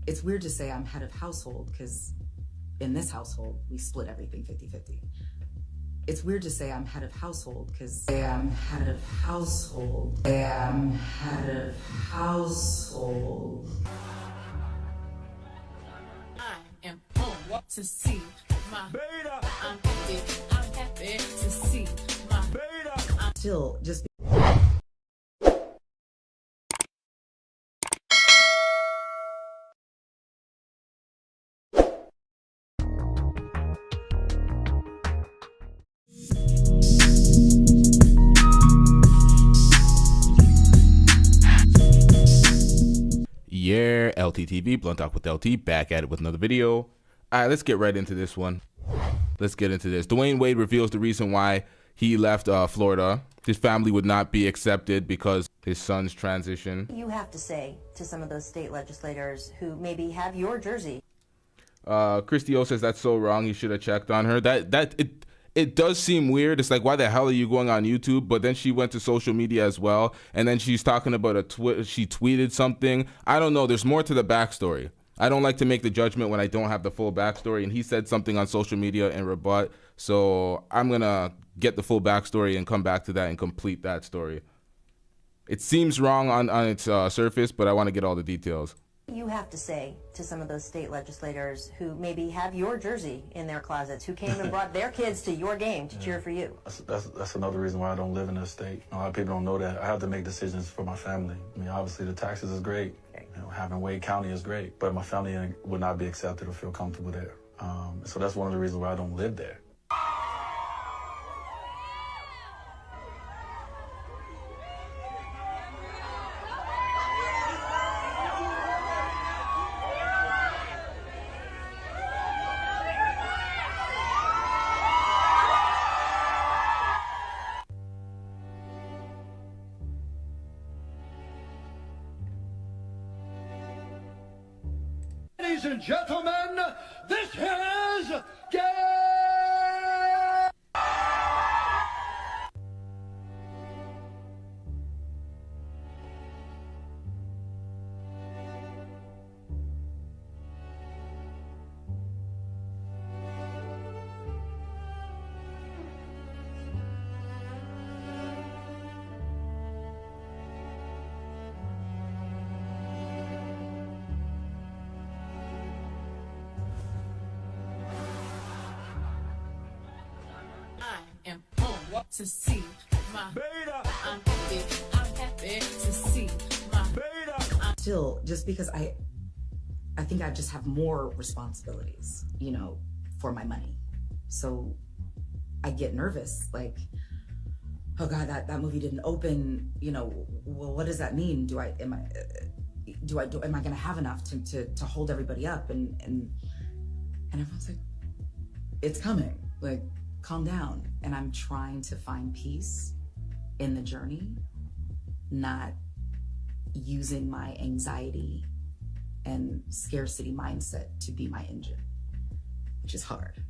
It's weird to say I'm head of household because in this household, we split everything 50-50. It's weird to say I'm head of household because I'm head of household. I'm head of household. I am home to see my beta. I'm happy to see my beta. Still, just Yeah, LTTV, Blunt Talk with LT, back at it with another video. All right, let's get right into this one. Let's get into this. Dwyane Wade reveals the reason why he left Florida. His family would not be accepted because his son's transition. You have to say to some of those state legislators who maybe have your jersey. Christy O says that's so wrong. You should have checked on her. It does seem weird. It's like, why the hell are you going on YouTube? But then she went to social media as well, and then she's talking about she tweeted something. I don't know. There's more to the backstory. I don't like to make the judgment when I don't have the full backstory, and he said something on social media and rebut. So I'm gonna get the full backstory and come back to that and complete that story. It seems wrong on its surface, but I want to get all the details. You have to say to some of those state legislators who maybe have your jersey in their closets, who came and brought their kids to your game to cheer for you. That's another reason why I don't live in this state. A lot of people don't know that. I have to make decisions for my family. I mean, obviously the taxes is great. You know, having Wade County is great, but my family would not be accepted or feel comfortable there. So that's one of the reasons why I don't live there. Ladies and gentlemen, this is I am home to see my beta. I'm happy to see my beta. still, just because I think I just have more responsibilities, you know, for my money. So I get nervous, like, oh God, that movie didn't open, you know, well, what does that mean? Am I gonna have enough to hold everybody up? And everyone's like, it's coming, like, calm down. And I'm trying to find peace in the journey, not using my anxiety and scarcity mindset to be my engine, which is hard.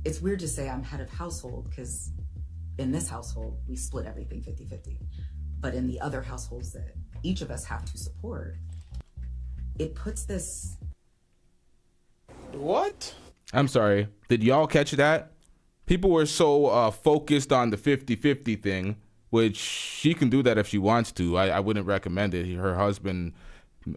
It's weird to say I'm head of household because in this household, we split everything 50-50. But in the other households that each of us have to support, it puts this... What? I'm sorry. Did y'all catch that? People were so focused on the 50-50 thing, which she can do that if she wants to. I wouldn't recommend it. Her husband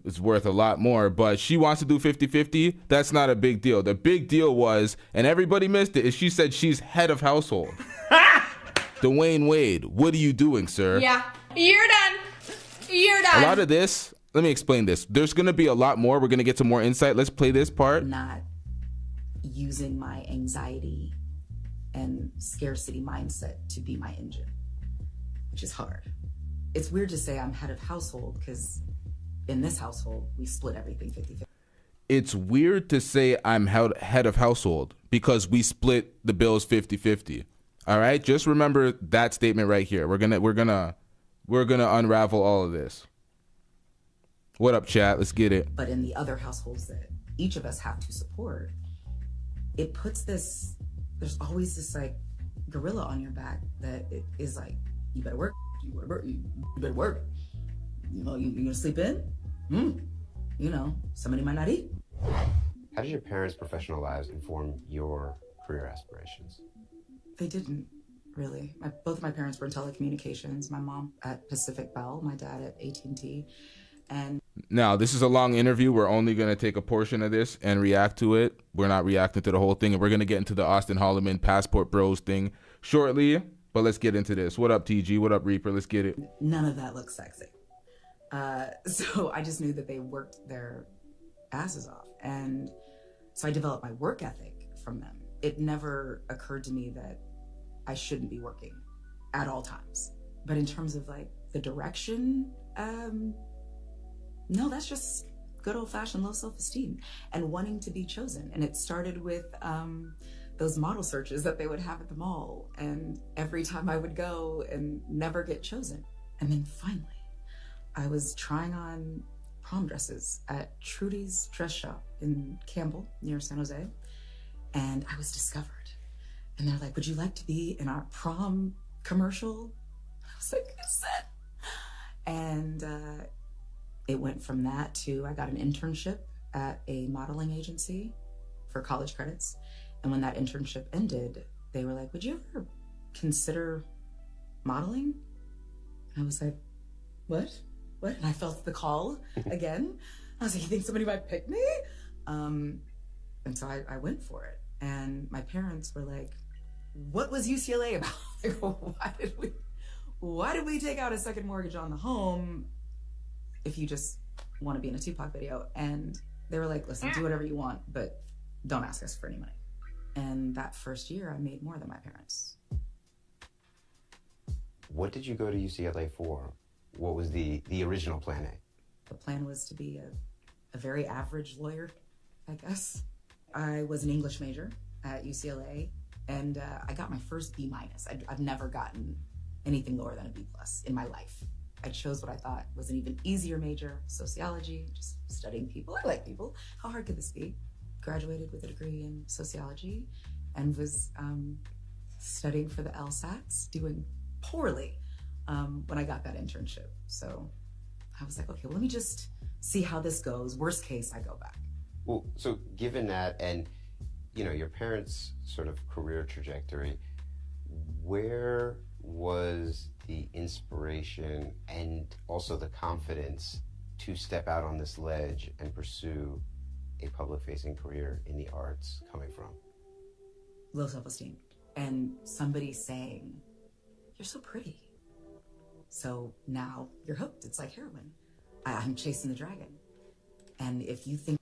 is worth a lot more, but she wants to do 50-50. That's not a big deal. The big deal was, and everybody missed it, is she said she's head of household. Dwyane Wade, what are you doing, sir? Yeah, you're done. You're done. A lot of this, let me explain this. There's going to be a lot more. We're going to get some more insight. Let's play this part. Not using my anxiety and scarcity mindset to be my engine, which is hard. It's weird to say I'm head of household because in this household, we split everything 50-50. It's weird to say I'm head of household because we split the bills 50-50. All right, just remember that statement right here. We're gonna unravel all of this. What up, chat? Let's get it. But in the other households that each of us have to support, it puts this, there's always this like gorilla on your back that it is like, you better work, you better work. You know, you gonna sleep in? You know, somebody might not eat. How did your parents' professional lives inform your career aspirations? They didn't, really. Both of my parents were in telecommunications. My mom at Pacific Bell, my dad at AT&T. And now, this is a long interview. We're only going to take a portion of this and react to it. We're not reacting to the whole thing. And we're going to get into the Austin Holloman Passport Bros thing shortly. But let's get into this. What up, TG? What up, Reaper? Let's get it. None of that looks sexy. So I just knew that they worked their asses off. And so I developed my work ethic from them. It never occurred to me that I shouldn't be working at all times. But in terms of like the direction, no, that's just good old-fashioned low self-esteem and wanting to be chosen. And it started with those model searches that they would have at the mall. And every time I would go and never get chosen. And then finally, I was trying on prom dresses at Trudy's dress shop in Campbell near San Jose. And I was discovered. And they're like, would you like to be in our prom commercial? I was like, yes, it. And it went from that to I got an internship at a modeling agency for college credits. And when that internship ended, they were like, would you ever consider modeling? And I was like, what? And I felt the call again. I was like, you think somebody might pick me? And so I went for it. And my parents were like, what was UCLA about? Like, why did we take out a second mortgage on the home if you just want to be in a Tupac video? And they were like, listen, do whatever you want, but don't ask us for any money. And that first year, I made more than my parents. What did you go to UCLA for? What was the original plan A? The plan was to be a very average lawyer, I guess. I was an English major at UCLA, and I got my first B-. I've never gotten anything lower than a B+ in my life. I chose what I thought was an even easier major, sociology, just studying people. I like people. How hard could this be? Graduated with a degree in sociology and was studying for the LSATs, doing poorly when I got that internship. So I was like, okay, well, let me just see how this goes. Worst case, I go back. Well, so given that and, you know, your parents' sort of career trajectory, where was the inspiration and also the confidence to step out on this ledge and pursue a public-facing career in the arts coming from? Low self-esteem. And somebody saying, you're so pretty. So now you're hooked. It's like heroin. I'm chasing the dragon. And if you think...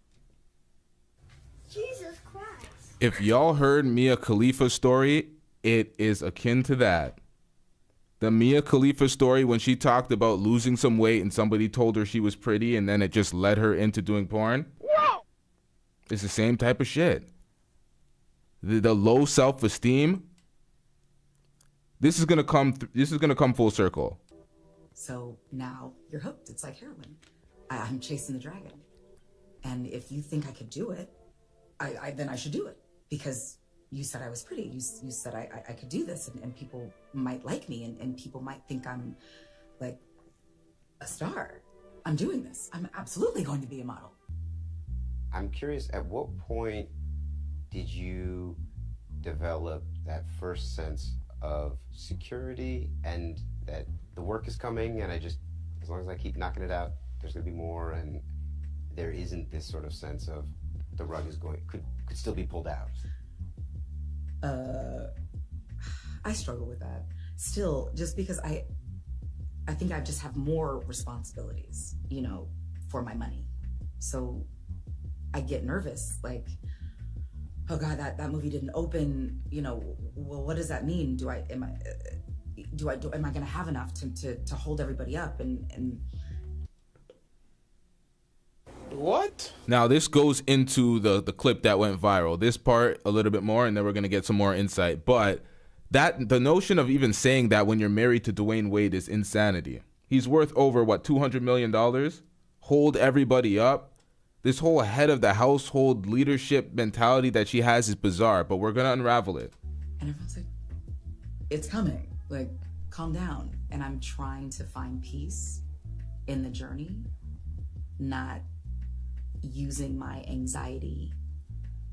Jesus Christ. If y'all heard Mia Khalifa's story, it is akin to that. The Mia Khalifa story when she talked about losing some weight and somebody told her she was pretty and then it just led her into doing porn. Whoa! It's the same type of shit. The low self-esteem. This is gonna come full circle. So now you're hooked. It's like heroin. I'm chasing the dragon. And if you think I could do it, then I should do it. Because you said I was pretty. You said I could do this and people might like me and people might think I'm like a star. I'm doing this. I'm absolutely going to be a model. I'm curious, at what point did you develop that first sense of security and that the work is coming and as long as I keep knocking it out, there's gonna be more, and there isn't this sort of sense of the rug is could still be pulled out? I struggle with that still, just because I think I just have more responsibilities, you know, for my money. So I get nervous, like, oh God, that movie didn't open, you know, well, what does that mean? Am I gonna have enough to hold everybody up and what? Now this goes into the clip that went viral. This part a little bit more, and then we're gonna get some more insight. But the notion of even saying that when you're married to Dwyane Wade is insanity. He's worth over what, $200 million? Hold everybody up. This whole head of the household leadership mentality that she has is bizarre, but we're gonna unravel it. And everyone's like, it's coming. Like, calm down. And I'm trying to find peace in the journey, not using my anxiety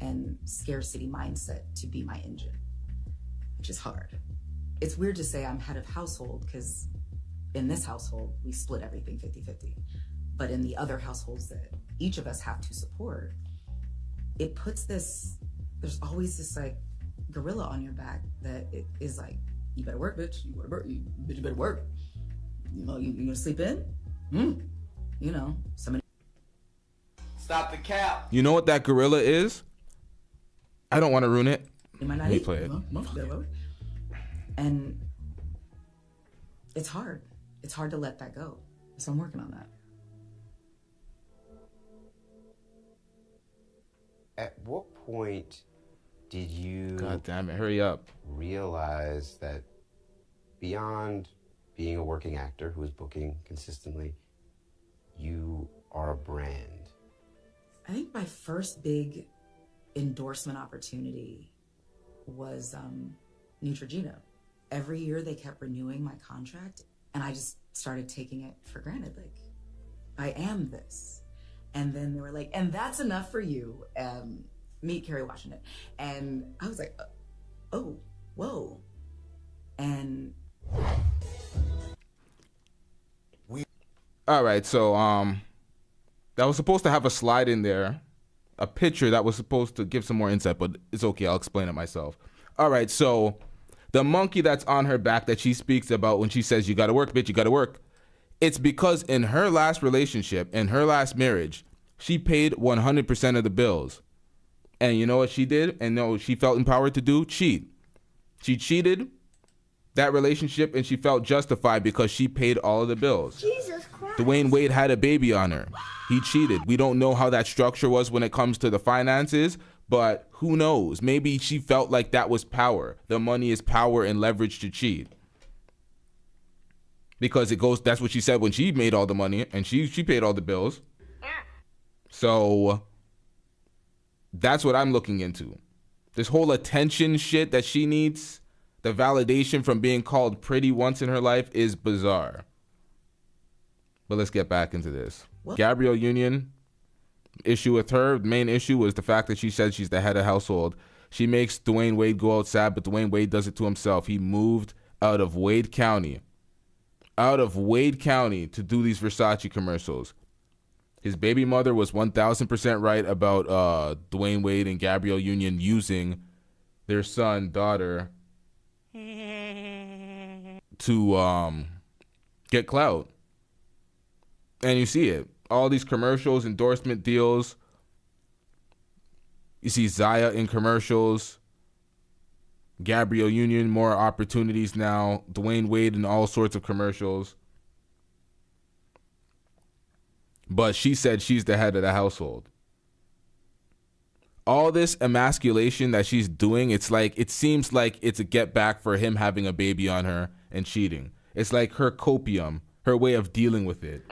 and scarcity mindset to be my engine, which is hard. It's weird to say I'm head of household because in this household, we split everything 50-50. But in the other households that each of us have to support, it puts this, there's always this like gorilla on your back that it is like, you better work, bitch. You better work. You better work. You know, you gonna sleep in? You know, somebody. Stop the cap. You know what that gorilla is? I don't want to ruin it. Let me play it. And it's hard. It's hard to let that go. So I'm working on that. At what point did you... God damn it, hurry up. ...realize that beyond being a working actor who is booking consistently, you are a brand? I think my first big endorsement opportunity was Neutrogena. Every year they kept renewing my contract, and I just started taking it for granted. Like, I am this. And then they were like, and that's enough for you. Meet Kerry Washington. And I was like, oh, whoa. And all right, so that was supposed to have a slide in there, a picture that was supposed to give some more insight, but it's okay, I'll explain it myself. All right, so the monkey that's on her back that she speaks about when she says, you gotta work, bitch, you gotta work. It's because in her last relationship, in her last marriage, she paid 100% of the bills. And you know what she did? And no, she felt empowered to do? Cheat. She cheated that relationship and she felt justified because she paid all of the bills. Jesus Christ. Dwyane Wade had a baby on her. He cheated. We don't know how that structure was when it comes to the finances, but who knows? Maybe she felt like that was power. The money is power and leverage to cheat. Because it goes, that's what she said when she made all the money and she paid all the bills. So that's what I'm looking into. This whole attention shit that she needs, the validation from being called pretty once in her life is bizarre. But let's get back into this. What? Gabrielle Union, issue with her, the main issue was the fact that she said she's the head of household. She makes Dwyane Wade go outside, but Dwyane Wade does it to himself. He moved out of Wade County to do these Versace commercials. His baby mother was 1,000% right about Dwyane Wade and Gabrielle Union using their son, daughter to get clout. And you see it. All these commercials, endorsement deals. You see Zaya in commercials. Gabrielle Union, more opportunities now. Dwyane Wade in all sorts of commercials. But she said she's the head of the household. All this emasculation that she's doing, it's like, it seems like it's a get back for him having a baby on her and cheating. It's like her copium, her way of dealing with it.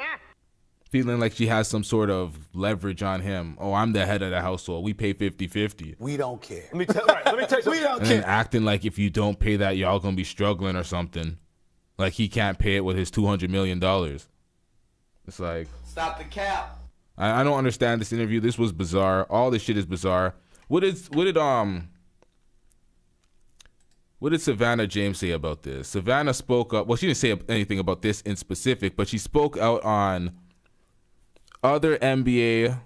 Feeling like she has some sort of leverage on him. Oh, I'm the head of the household. We pay 50-50. We don't care. Let me tell you something. We don't and care. then acting like if you don't pay that, y'all gonna be struggling or something. Like he can't pay it with his $200 million. It's like... Stop the cap. I don't understand this interview. This was bizarre. All this shit is bizarre. What did Savannah James say about this? Savannah spoke up. Well, she didn't say anything about this in specific, but she spoke out on other NBA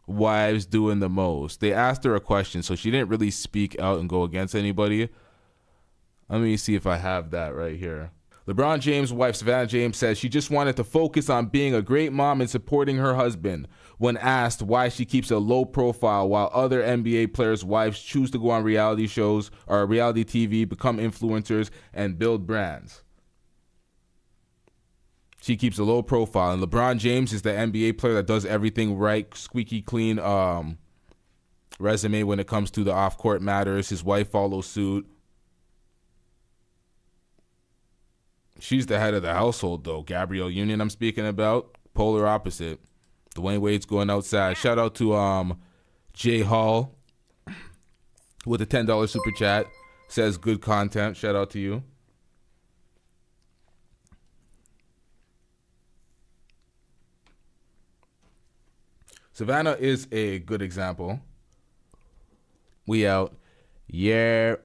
wives doing the most. They asked her a question, so she didn't really speak out and go against anybody. Let me see if I have that right here. LeBron James' wife, Savannah James, says she just wanted to focus on being a great mom and supporting her husband. When asked why she keeps a low profile while other NBA players' wives choose to go on reality shows or reality TV, become influencers, and build brands. She keeps a low profile. And LeBron James is the NBA player that does everything right, squeaky clean resume when it comes to the off-court matters. His wife follows suit. She's the head of the household, though. Gabrielle Union I'm speaking about, polar opposite. Dwyane Wade's going outside. Shout out to Jay Hall with a $10 super chat. Says good content. Shout out to you. Savannah is a good example. We out. Yeah.